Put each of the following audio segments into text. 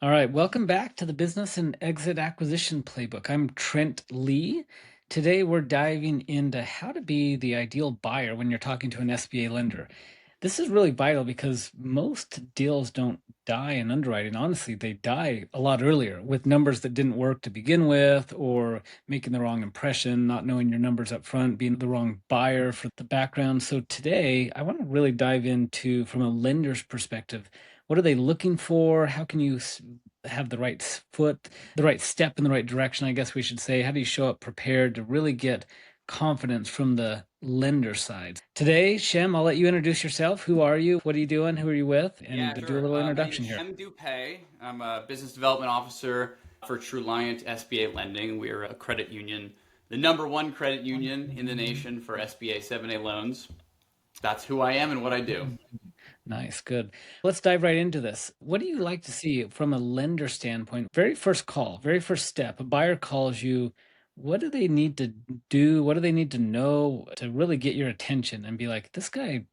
All right, welcome back to the Business and Exit Acquisition Playbook. I'm Trent Lee. Today we're diving into how to be the ideal buyer when you're talking to an SBA lender. This is really vital because most deals don't die in underwriting. Honestly, they die a lot earlier with numbers that didn't work to begin with, or making the wrong impression, not knowing your numbers up front, being the wrong buyer for the background. So today I want to really dive into, from a lender's perspective, what are they looking for? How can you have the right foot, the right step in the right direction, I guess we should say? How do you show up prepared to really get confidence from the lender side? Today, Shem, I'll let you introduce yourself. Who are you? What are you doing? Who are you with? Yeah, And do a sure. little My name introduction is here. Shem Doupe. I'm a business development officer for TrueLiant SBA Lending. We're a credit union, the number one credit union in the nation for SBA 7A loans. That's who I am and what I do. Nice, good. Let's dive right into this. What do you like to see from a lender standpoint? Very first call, very first step, a buyer calls you. What do they need to do? What do they need to know to really get your attention and be like, this guy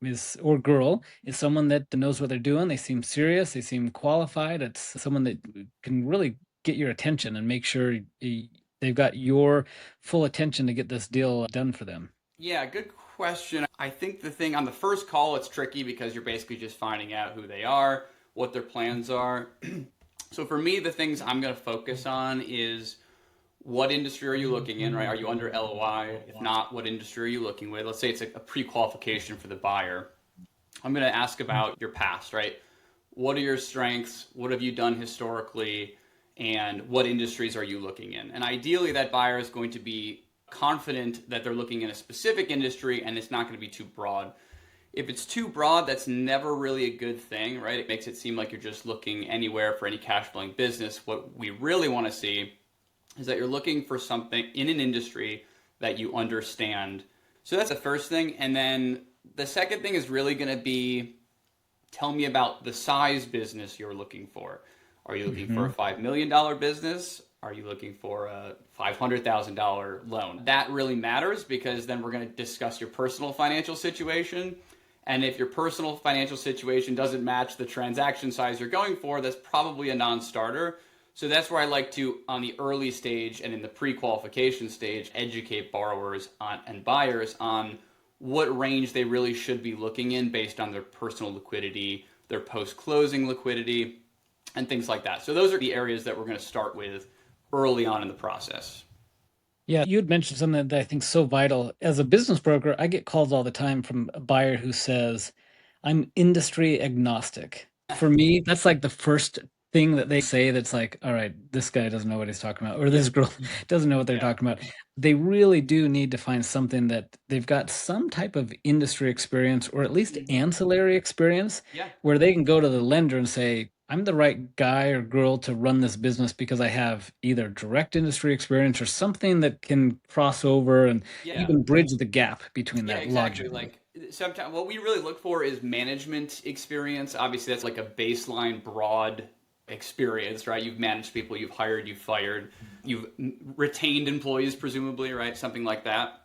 is, or girl is, someone that knows what they're doing. They seem serious. They seem qualified. It's someone that can really get your attention and make sure they've got your full attention to get this deal done for them. Yeah, good question. I think the thing on the first call, it's tricky because you're basically just finding out who they are, what their plans are. So for me, the things I'm going to focus on is what industry are you looking in, right? Are you under LOI? If not, what industry are you looking with? Let's say it's a pre-qualification for the buyer. I'm going to ask about your past, right? What are your strengths? What have you done historically? And what industries are you looking in? And ideally, that buyer is going to be confident that they're looking in a specific industry and it's not going to be too broad. If it's too broad, that's never really a good thing, right? It makes it seem like you're just looking anywhere for any cash flowing business. What we really want to see is that you're looking for something in an industry that you understand. So that's the first thing. And then the second thing is really going to be, tell me about the size business you're looking for. Are you looking for a Mhm. $5 million business? Are you looking for a $500,000 loan? That really matters because then we're going to discuss your personal financial situation. And if your personal financial situation doesn't match the transaction size you're going for, that's probably a non-starter. So that's where I like to, on the early stage and in the pre-qualification stage, educate borrowers and buyers on what range they really should be looking in based on their personal liquidity, their post-closing liquidity, and things like that. So those are the areas that we're going to start with early on in the process. Yeah, you had mentioned something that I think is so vital. As a business broker, I get calls all the time from a buyer who says, I'm industry agnostic. For me, that's like the first thing that they say that's like, all right, this guy doesn't know what he's talking about, or Yeah, this girl doesn't know what they're yeah, talking about. They really do need to find something that they've got some type of industry experience or at least ancillary experience yeah. where they can go to the lender and say, I'm the right guy or girl to run this business because I have either direct industry experience or something that can cross over and Yeah. even bridge the gap between Yeah, that exactly. logically. Like sometimes what we really look for is management experience. Obviously, that's like a baseline broad experience, right? You've managed people, you've hired, you've fired, you've retained employees, presumably, right? Something like that.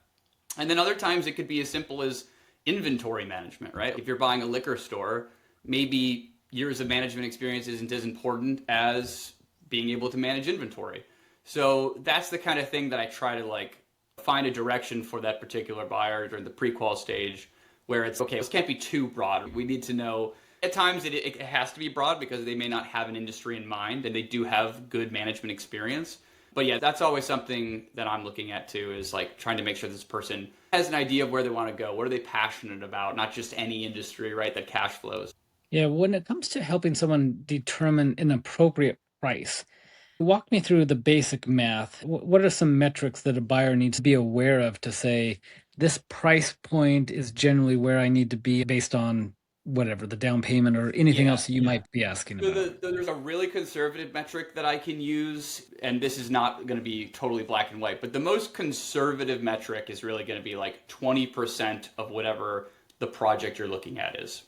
And then other times it could be as simple as inventory management, right? If you're buying a liquor store, maybe years of management experience isn't as important as being able to manage inventory. So that's the kind of thing that I try to like find a direction for that particular buyer during the pre-qual stage where it's okay, this can't be too broad. We need to know at times it has to be broad because they may not have an industry in mind and they do have good management experience. But yeah, that's always something that I'm looking at too, is like trying to make sure this person has an idea of where they want to go. What are they passionate about? Not just any industry, right, that cash flows. Yeah, when it comes to helping someone determine an appropriate price, walk me through the basic math. What are some metrics that a buyer needs to be aware of to say this price point is generally where I need to be based on whatever the down payment or anything Yeah. else that you might be asking So about? there's a really conservative metric that I can use, and this is not going to be totally black and white, but the most conservative metric is really going to be like 20% of whatever the project you're looking at is.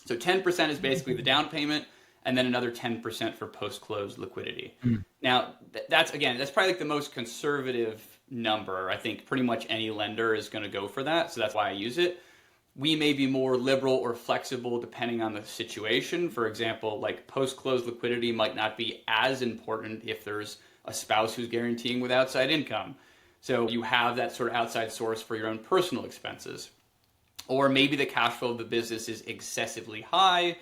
So 10% is basically the down payment, and then another 10% for post-close liquidity. Mm. Now, that's again, that's probably like the most conservative number. I think pretty much any lender is going to go for that, so that's why I use it. We may be more liberal or flexible depending on the situation. For example, like post-close liquidity might not be as important if there's a spouse who's guaranteeing with outside income. So you have that sort of outside source for your own personal expenses. Or maybe the cash flow of the business is excessively high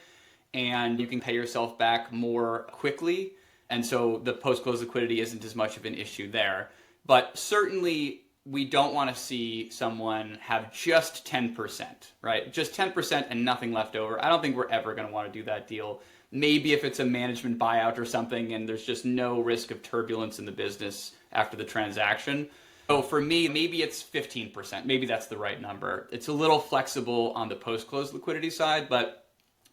and you can pay yourself back more quickly. And so the post-close liquidity isn't as much of an issue there. But certainly we don't want to see someone have just 10%, right? Just 10% and nothing left over. I don't think we're ever going to want to do that deal. Maybe if it's a management buyout or something and there's just no risk of turbulence in the business after the transaction. So for me, maybe it's 15%. Maybe that's the right number. It's a little flexible on the post-close liquidity side, but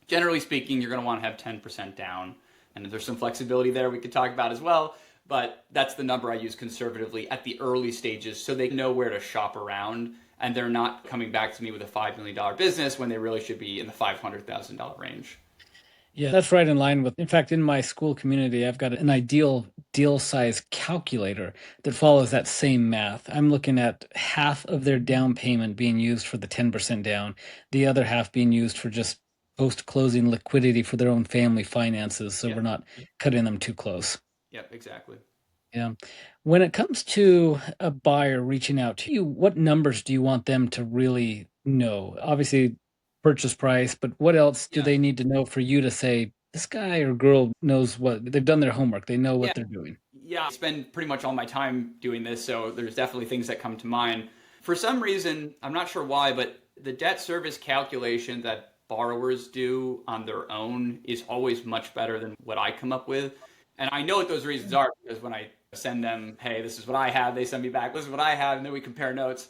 generally speaking, you're going to want to have 10% down. And if there's some flexibility there we could talk about as well. But that's the number I use conservatively at the early stages so they know where to shop around and they're not coming back to me with a $5 million business when they really should be in the $500,000 range. Yeah, that's right in line with, in fact, in my school community, I've got an ideal deal size calculator that follows that same math. I'm looking at half of their down payment being used for the 10% down, the other half being used for just post-closing liquidity for their own family finances, so we're Yep. not cutting them too close. Yep, exactly. Yeah. When it comes to a buyer reaching out to you, what numbers do you want them to really know? Obviously, purchase price, but what else do Yeah. they need to know for you to say, this guy or girl knows what they've done their homework, they know Yeah. what they're doing? Yeah, I spend pretty much all my time doing this, so there's definitely things that come to mind. For some reason, I'm not sure why, but the debt service calculation that borrowers do on their own is always much better than what I come up with. And I know what those reasons are because when I send them, hey, this is what I have, they send me back, this is what I have, and then we compare notes.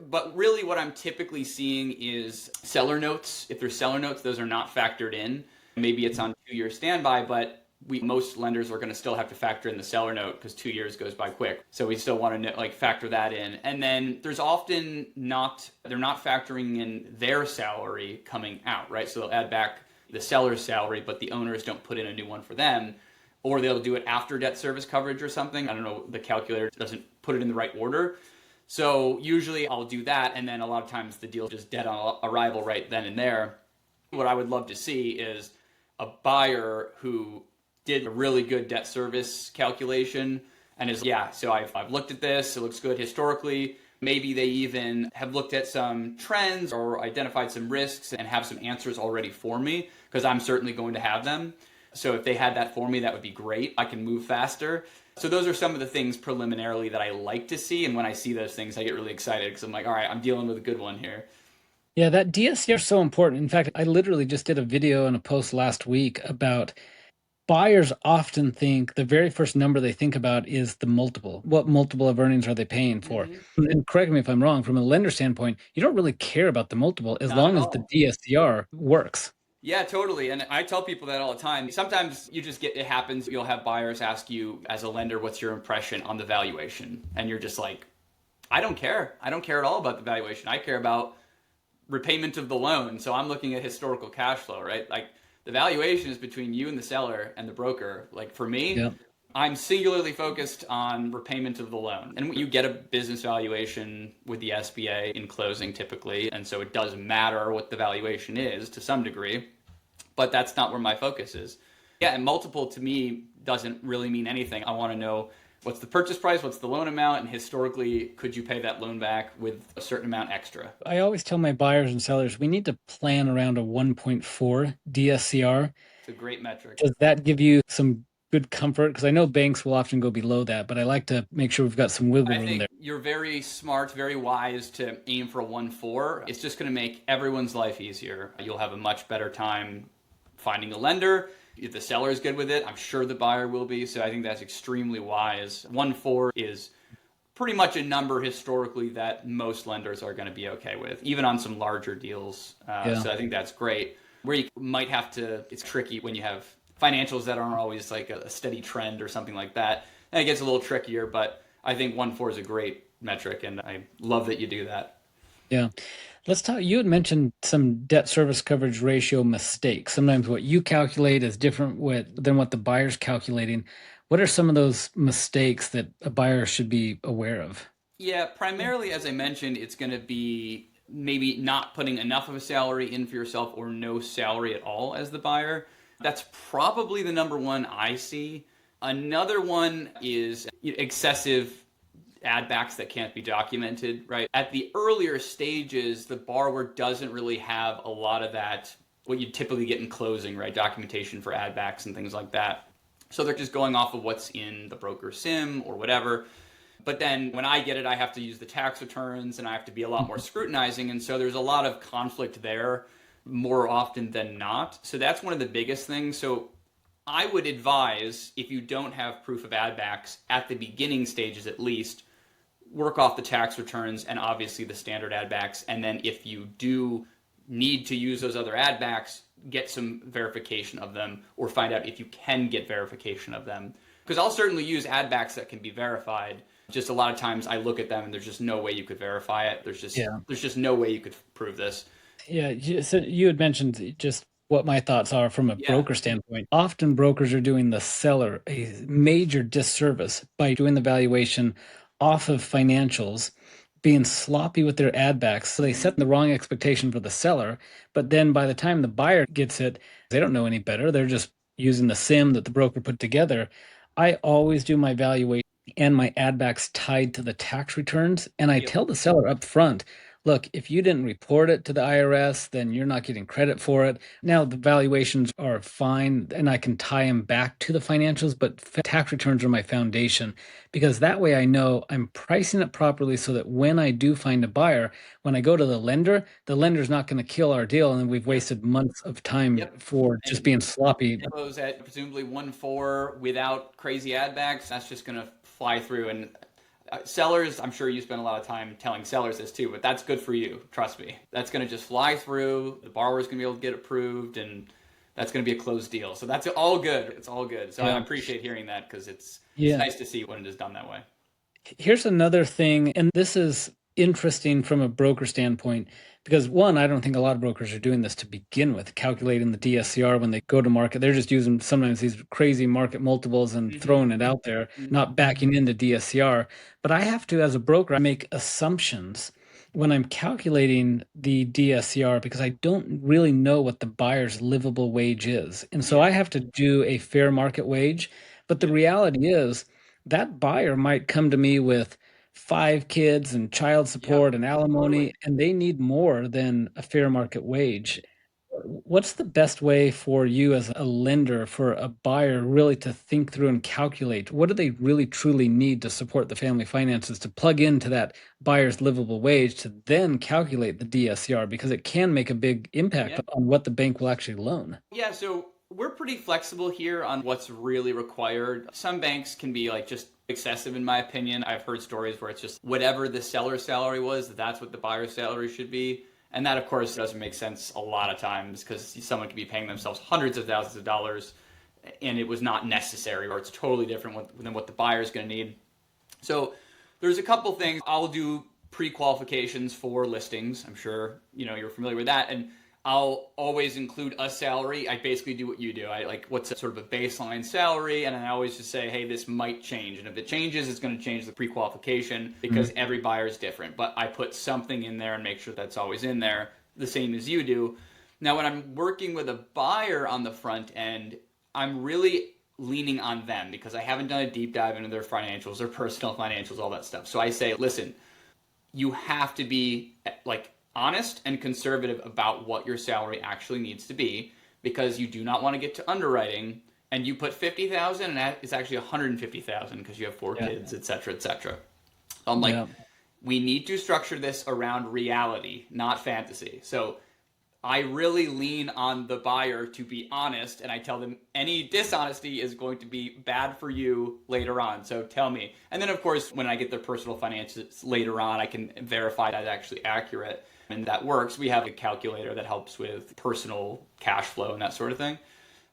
But really, what I'm typically seeing is seller notes. If there's seller notes, those are not factored in. Maybe it's on 2-year standby, but most lenders are going to still have to factor in the seller note because 2 years goes by quick. So we still want to factor that in. And then there's often they're not factoring in their salary coming out, right? So they'll add back the seller's salary, but the owners don't put in a new one for them. Or they'll do it after debt service coverage or something. I don't know, the calculator doesn't put it in the right order. So usually I'll do that, and then a lot of times the deal is just dead on arrival right then and there. What I would love to see is a buyer who did a really good debt service calculation and is, yeah, so I've looked at this, it looks good historically. Maybe they even have looked at some trends or identified some risks and have some answers already for me, because I'm certainly going to have them. So if they had that for me, that would be great. I can move faster. So those are some of the things preliminarily that I like to see. And when I see those things, I get really excited because I'm like, all right, I'm dealing with a good one here. Yeah, that DSCR is so important. In fact, I literally just did a video and a post last week about buyers often think the very first number they think about is the multiple. What multiple of earnings are they paying for? Mm-hmm. And correct me if I'm wrong, from a lender standpoint, you don't really care about the multiple as Not at long as the all. DSCR works. Yeah, totally. And I tell people that all the time. Sometimes it happens, you'll have buyers ask you as a lender, what's your impression on the valuation? And you're just like, I don't care. I don't care at all about the valuation. I care about repayment of the loan. So I'm looking at historical cash flow, right? Like the valuation is between you and the seller and the broker. Like for me, Yeah. I'm singularly focused on repayment of the loan. And you get a business valuation with the SBA in closing typically. And so it does matter what the valuation is to some degree, but that's not where my focus is. Yeah, and multiple to me doesn't really mean anything. I want to know what's the purchase price, what's the loan amount, and historically, could you pay that loan back with a certain amount extra? I always tell my buyers and sellers, we need to plan around a 1.4 DSCR. It's a great metric. Does that give you some good comfort? Because I know banks will often go below that, but I like to make sure we've got some wiggle I room think there. you're very smart, very wise to aim for a 1.4. It's just going to make everyone's life easier. You'll have a much better time finding a lender. If the seller is good with it, I'm sure the buyer will be. So I think that's extremely wise. 1.4 is pretty much a number historically that most lenders are going to be okay with, even on some larger deals. Yeah. So I think that's great. Where you might have to, it's tricky when you have financials that aren't always like a steady trend or something like that. And it gets a little trickier, but I think 1.4 is a great metric, and I love that you do that. Yeah. Let's talk. You had mentioned some debt service coverage ratio mistakes. Sometimes what you calculate is different than what the buyer's calculating. What are some of those mistakes that a buyer should be aware of? Yeah, primarily, as I mentioned, it's going to be maybe not putting enough of a salary in for yourself or no salary at all as the buyer. That's probably the number one I see. Another one is excessive add backs that can't be documented, right? At the earlier stages, the borrower doesn't really have a lot of that, what you typically get in closing, right? Documentation for add backs and things like that. So they're just going off of what's in the broker sim or whatever. But then when I get it, I have to use the tax returns and I have to be a lot more scrutinizing. And so there's a lot of conflict there more often than not. So that's one of the biggest things. So I would advise, if you don't have proof of add backs at the beginning stages at least, work off the tax returns and obviously the standard add backs. And then if you do need to use those other add backs, get some verification of them or find out if you can get verification of them. Because I'll certainly use add backs that can be verified. Just a lot of times I look at them and there's just no way you could verify it. There's just no way you could prove this. Yeah, so you had mentioned just what my thoughts are from a Yeah. broker standpoint. Often brokers are doing the seller a major disservice by doing the valuation off of financials, being sloppy with their ad backs. So they set the wrong expectation for the seller, but then by the time the buyer gets it, they don't know any better. They're just using the sim that the broker put together. I always do my valuation and my ad backs tied to the tax returns, and I Yep. tell the seller up front, look, if you didn't report it to the IRS, then you're not getting credit for it. Now, the valuations are fine and I can tie them back to the financials, but tax returns are my foundation because that way I know I'm pricing it properly so that when I do find a buyer, when I go to the lender's not going to kill our deal and then we've Yep. wasted months of time Yep. for just And being sloppy. close at presumably 1.4 without crazy ad backs, that's just going to fly through. And sellers, I'm sure you spend a lot of time telling sellers this too, but that's good for you. Trust me. That's going to just fly through. The borrower's going to be able to get approved, and that's going to be a closed deal. So that's all good. It's all good. So I Yeah. appreciate hearing that because it's Yeah. nice to see when it is done that way. Here's another thing, and this is interesting from a broker standpoint, because one, I don't think a lot of brokers are doing this to begin with, calculating the DSCR when they go to market. They're just using sometimes these crazy market multiples and Mm-hmm. throwing it out there, Mm-hmm. not backing into DSCR. But I have to, as a broker, I make assumptions when I'm calculating the DSCR because I don't really know what the buyer's livable wage is. And so Yeah. I have to do a fair market wage. But the Yep. reality is, that buyer might come to me with 5 kids and child Yep. support and Totally. alimony, and they need more than a fair market wage. What's the best way for you as a lender for a buyer really to think through and calculate what do they really truly need to support the family finances to plug into that buyer's livable wage to then calculate the DSCR because it can make a big impact Yeah. on what the bank will actually loan? Yeah, so we're pretty flexible here on what's really required. Some banks can be like just excessive in my opinion. I've heard stories where it's just whatever the seller's salary was, that's what the buyer's salary should be. And that of course doesn't make sense a lot of times because someone could be paying themselves hundreds of thousands of dollars and it was not necessary or it's totally different than what the buyer is going to need. So there's a couple things. I'll do pre-qualifications for listings. I'm sure you're familiar with that, and I'll always include a salary. I basically do what you do. I like what's a sort of a baseline salary, and then I always just say, hey, this might change, and if it changes, it's going to change the pre-qualification because every buyer is different. But I put something in there and make sure that's always in there, the same as you do. Now, when I'm working with a buyer on the front end, I'm really leaning on them because I haven't done a deep dive into their financials, their personal financials, all that stuff. So I say, listen, you have to be like honest and conservative about what your salary actually needs to be because you do not want to get to underwriting and you put 50,000 and that is actually 150,000 because you have four Yeah. kids, etc., etc. I'm like, Yeah. we need to structure this around reality, not fantasy. So I really lean on the buyer to be honest, and I tell them any dishonesty is going to be bad for you later on. So tell me. And then, of course, when I get their personal finances later on, I can verify that's actually accurate. And that works. We have a calculator that helps with personal cash flow and that sort of thing.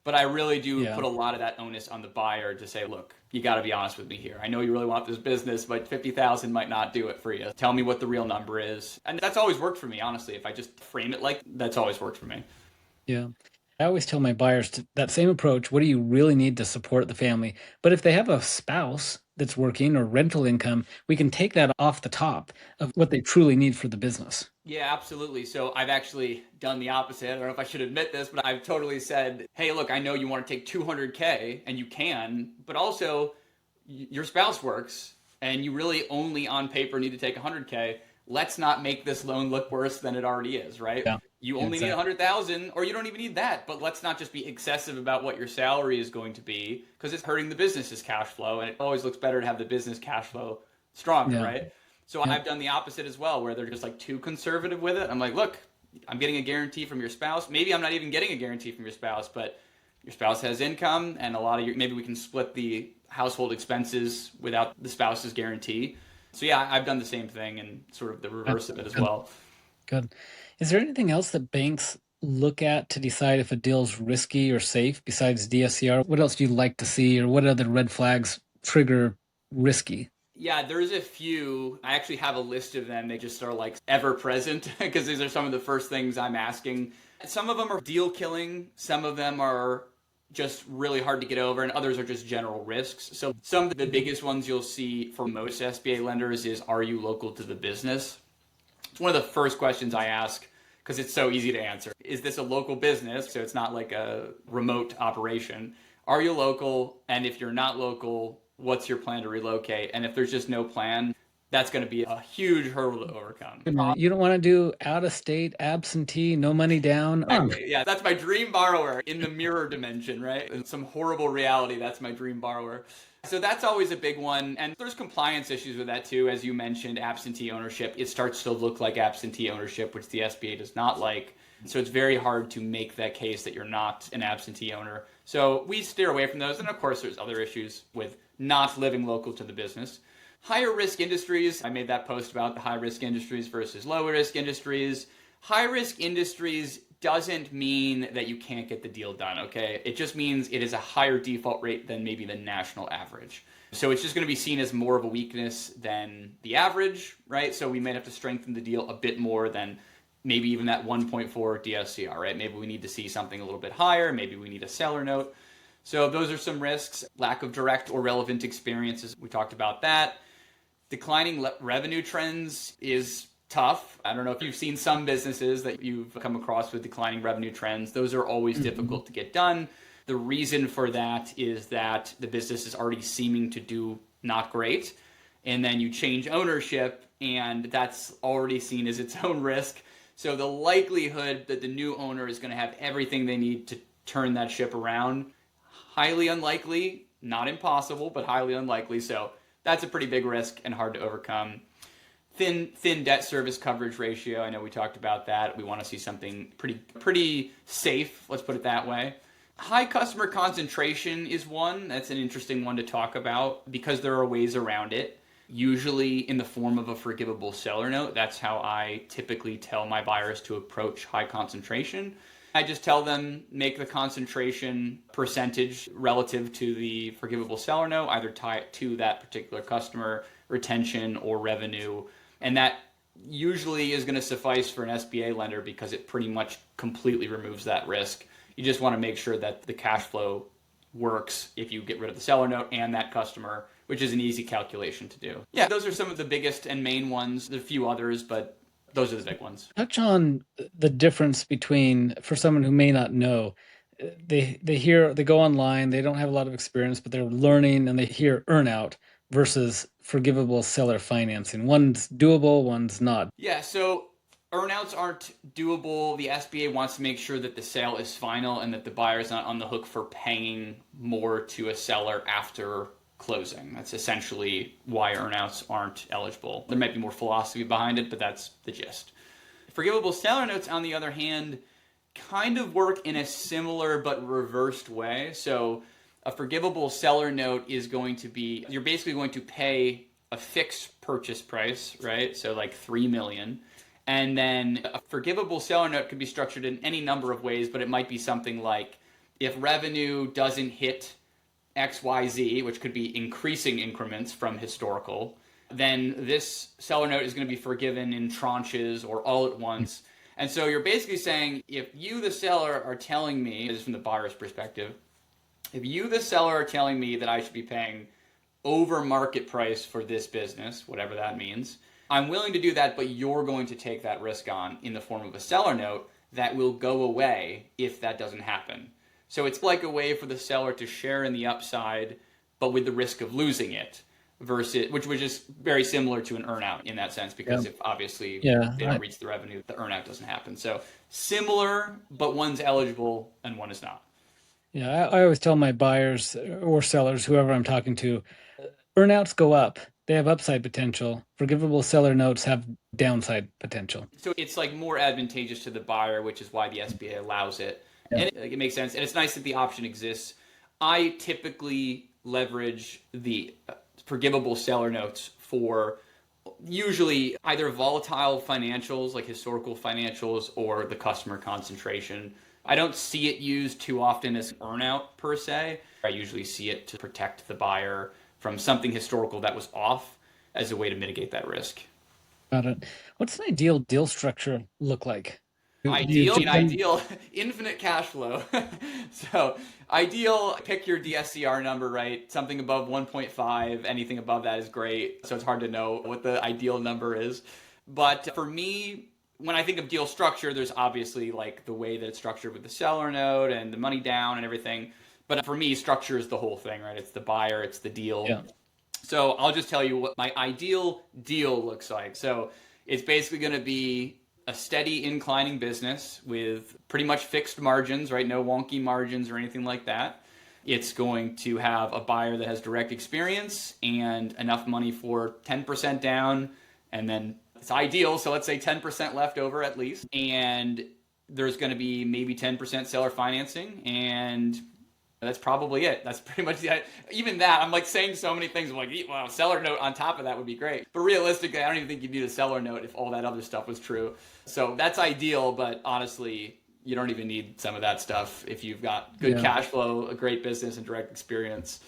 But I really do Yeah. put a lot of that onus on the buyer to say, look, you got to be honest with me here. I know you really want this business, but 50,000 might not do it for you. Tell me what the real number is. And that's always worked for me, honestly. If I just frame it like that's always worked for me. Yeah. I always tell my buyers that same approach. What do you really need to support the family? But if they have a spouse that's working or rental income, we can take that off the top of what they truly need for the business. Yeah, absolutely. So I've actually done the opposite. I don't know if I should admit this, but I've totally said, hey, look, I know you want to take 200K and you can, but also your spouse works and you really only on paper need to take 100K. Let's not make this loan look worse than it already is, right? Yeah, You yeah, only need exactly. 100,000 or you don't even need that, but let's not just be excessive about what your salary is going to be because it's hurting the business's cash flow, and it always looks better to have the business cash flow stronger, Yeah, right? So yeah. I've done the opposite as well, where they're just like too conservative with it. I'm like, look, I'm getting a guarantee from your spouse. Maybe I'm not even getting a guarantee from your spouse, but your spouse has income, and a lot of your, maybe we can split the household expenses without the spouse's guarantee. So yeah, I've done the same thing and sort of the Yeah. reverse of it as Good, well. good. Is there anything else that banks look at to decide if a deal's risky or safe besides DSCR? What else do you like to see, or what other red flags trigger risky? Yeah, there's a few. I actually have a list of them. They just are like ever present because these are some of the first things I'm asking. Some of them are deal killing, some of them are just really hard to get over, and others are just general risks. So, some of the biggest ones you'll see for most SBA lenders is, are you local to the business? It's one of the first questions I ask because it's so easy to answer. Is this a local business? So it's not like a remote operation. Are you local? And if you're not local, what's your plan to relocate? And if there's just no plan, that's going to be a huge hurdle to overcome. Wait a minute, you don't want to do out of state, absentee, no money down? Exactly. Yeah, that's my dream borrower in the mirror dimension, right? In some horrible reality, that's my dream borrower. So that's always a big one. And there's compliance issues with that too. As you mentioned, absentee ownership. It starts to look like absentee ownership, which the SBA does not like. So it's very hard to make that case that you're not an absentee owner. So we steer away from those. And of course, there's other issues with not living local to the business. Higher risk industries. I made that post about the high risk industries versus lower risk industries. High risk industries doesn't mean that you can't get the deal done, okay? It just means it is a higher default rate than maybe the national average. So it's just going to be seen as more of a weakness than the average, right? So we might have to strengthen the deal a bit more than maybe even that 1.4 DSCR, right? Maybe we need to see something a little bit higher. Maybe we need a seller note. So those are some risks. Lack of direct or relevant experiences. We talked about that. Declining revenue trends is tough. I don't know if you've seen some businesses that you've come across with declining revenue trends. Those are always difficult to get done. The reason for that is that the business is already seeming to do not great. And then you change ownership, and that's already seen as its own risk. So the likelihood that the new owner is going to have everything they need to turn that ship around, highly unlikely, not impossible, but highly unlikely. So that's a pretty big risk and hard to overcome. Thin debt service coverage ratio. I know we talked about that. We want to see something pretty safe. Let's put it that way. High customer concentration is one. That's an interesting one to talk about because there are ways around it. Usually in the form of a forgivable seller note. That's how I typically tell my buyers to approach high concentration. I just tell them make the concentration percentage relative to the forgivable seller note, either tie it to that particular customer, retention, or revenue. And that usually is going to suffice for an SBA lender because it pretty much completely removes that risk. You just want to make sure that the cash flow works if you get rid of the seller note and that customer, which is an easy calculation to do. Yeah, those are some of the biggest and main ones. There's a few others, but those are the big ones. Touch on the difference between, for someone who may not know, they go online, they don't have a lot of experience, but they're learning and they hear earnout versus forgivable seller financing. One's doable, one's not. Yeah, so earnouts aren't doable. The SBA wants to make sure that the sale is final and that the buyer is not on the hook for paying more to a seller after closing. That's essentially why earnouts aren't eligible. There might be more philosophy behind it, but that's the gist. Forgivable seller notes, on the other hand, kind of work in a similar but reversed way. So a forgivable seller note is going to be, you're basically going to pay a fixed purchase price, right? So like 3 million. And then a forgivable seller note could be structured in any number of ways, but it might be something like if revenue doesn't hit XYZ, which could be increasing increments from historical, then this seller note is going to be forgiven in tranches or all at once. And so you're basically saying, if you, the seller, are telling me, this is from the buyer's perspective, if you, the seller, are telling me that I should be paying over market price for this business, whatever that means, I'm willing to do that, but you're going to take that risk on in the form of a seller note that will go away if that doesn't happen. So it's like a way for the seller to share in the upside, but with the risk of losing it, versus which is very similar to an earnout in that sense, because if obviously they don't reach the revenue, the earnout doesn't happen. So similar, but one's eligible and one is not. Yeah, I always tell my buyers or sellers, whoever I'm talking to, earnouts go up. They have upside potential. Forgivable seller notes have downside potential. So it's like more advantageous to the buyer, which is why the SBA allows it. And it makes sense. And it's nice that the option exists. I typically leverage the forgivable seller notes for usually either volatile financials, like historical financials, or the customer concentration. I don't see it used too often as an earnout per se. I usually see it to protect the buyer from something historical that was off as a way to mitigate that risk. Got it. What's an ideal deal structure look like? Ideal, infinite cash flow. So ideal, pick your DSCR number, right? Something above 1.5, anything above that is great. So it's hard to know what the ideal number is. But for me, when I think of deal structure, there's obviously like the way that it's structured with the seller note and the money down and everything. But for me, structure is the whole thing, right? It's the buyer, it's the deal. Yeah. So I'll just tell you what my ideal deal looks like. So it's basically going to be a steady inclining business with pretty much fixed margins, right? No wonky margins or anything like that. It's going to have a buyer that has direct experience and enough money for 10% down, and then it's ideal, so let's say 10% left over at least. And there's going to be maybe 10% seller financing, and that's probably it. That's pretty much even that. I'm like saying so many things. I'm like, wow, seller note on top of that would be great. But realistically, I don't even think you'd need a seller note if all that other stuff was true. So that's ideal, but honestly, you don't even need some of that stuff if you've got good cash flow, a great business, and direct experience.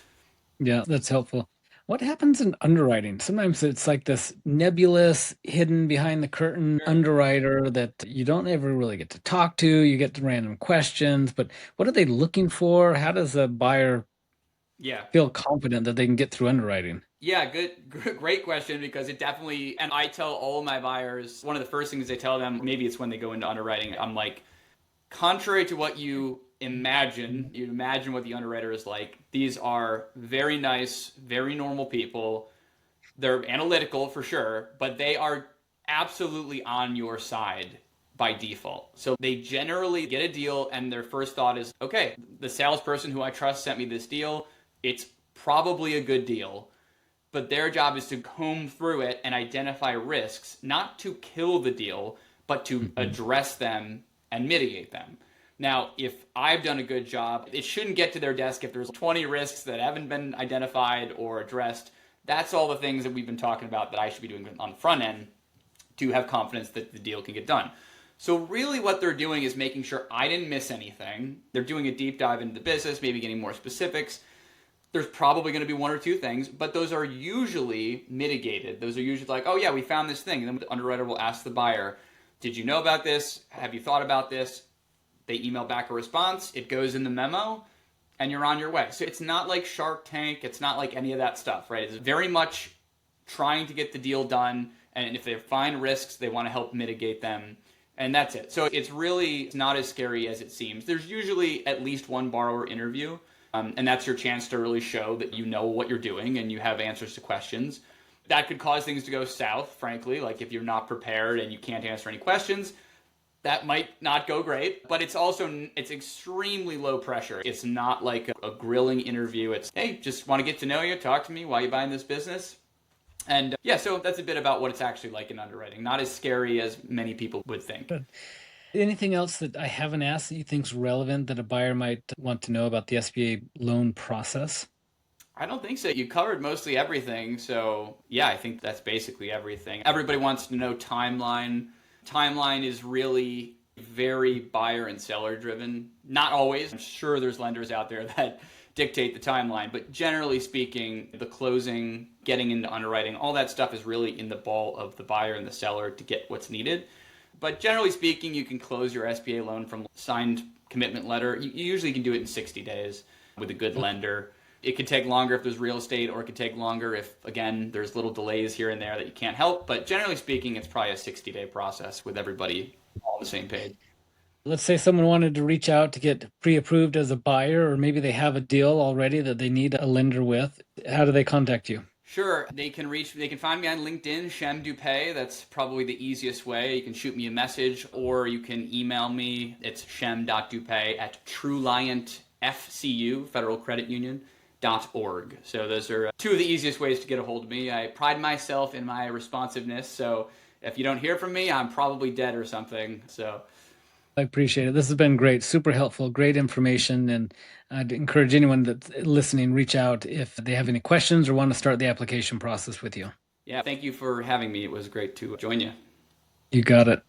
Yeah, that's helpful. What happens in underwriting? Sometimes it's like this nebulous, hidden behind the curtain underwriter that you don't ever really get to talk to. You get the random questions, but what are they looking for? How does a buyer Yeah. feel confident that they can get through underwriting? Yeah, great question, because it definitely, and I tell all of my buyers, one of the first things I tell them, maybe it's when they go into underwriting, I'm like, contrary to what you imagine what the underwriter is like, these are very nice, very normal people. They're analytical for sure, but they are absolutely on your side by default. So they generally get a deal and their first thought is, okay, the salesperson who I trust sent me this deal. It's probably a good deal. But their job is to comb through it and identify risks, not to kill the deal, but to address them and mitigate them. Now, if I've done a good job, it shouldn't get to their desk if there's 20 risks that haven't been identified or addressed. That's all the things that we've been talking about that I should be doing on the front end to have confidence that the deal can get done. So really what they're doing is making sure I didn't miss anything. They're doing a deep dive into the business, maybe getting more specifics. There's probably going to be one or two things, but those are usually mitigated. Those are usually like, oh yeah, we found this thing. And then the underwriter will ask the buyer, did you know about this? Have you thought about this? They email back a response. It goes in the memo and you're on your way. So it's not like Shark Tank. It's not like any of that stuff, right? It's very much trying to get the deal done. And if they find risks, they want to help mitigate them. And that's it. So it's really not as scary as it seems. There's usually at least one borrower interview. And that's your chance to really show that you know what you're doing and you have answers to questions. That could cause things to go south, frankly. Like if you're not prepared and you can't answer any questions, that might not go great. But it's extremely low pressure. It's not like a grilling interview. It's, hey, just want to get to know you, talk to me, why are you buying this business? And yeah, so that's a bit about what it's actually like in underwriting. Not as scary as many people would think. Good. Anything else that I haven't asked that you think is relevant that a buyer might want to know about the SBA loan process? I don't think so. You covered mostly everything. So yeah, I think that's basically everything. Everybody wants to know timeline. Timeline is really very buyer and seller driven. Not always. I'm sure there's lenders out there that dictate the timeline, but generally speaking, the closing, getting into underwriting, all that stuff is really in the ball of the buyer and the seller to get what's needed. But generally speaking, you can close your SBA loan from signed commitment letter. You usually can do it in 60 days with a good lender. It could take longer if there's real estate, or it could take longer if, again, there's little delays here and there that you can't help. But generally speaking, it's probably a 60-day process with everybody all on the same page. Let's say someone wanted to reach out to get pre-approved as a buyer, or maybe they have a deal already that they need a lender with. How do they contact you? Sure, they can find me on LinkedIn, Shem Doupe. That's probably the easiest way. You can shoot me a message, or you can email me. It's shem.doupe@TrueLiantFCU, Federal Credit Union, .org. So those are two of the easiest ways to get a hold of me. I pride myself in my responsiveness, so if you don't hear from me, I'm probably dead or something. So I appreciate it. This has been great, super helpful, great information. And I'd encourage anyone that's listening, reach out if they have any questions or want to start the application process with you. yeah, thank you for having me. It was great to join you. You got it.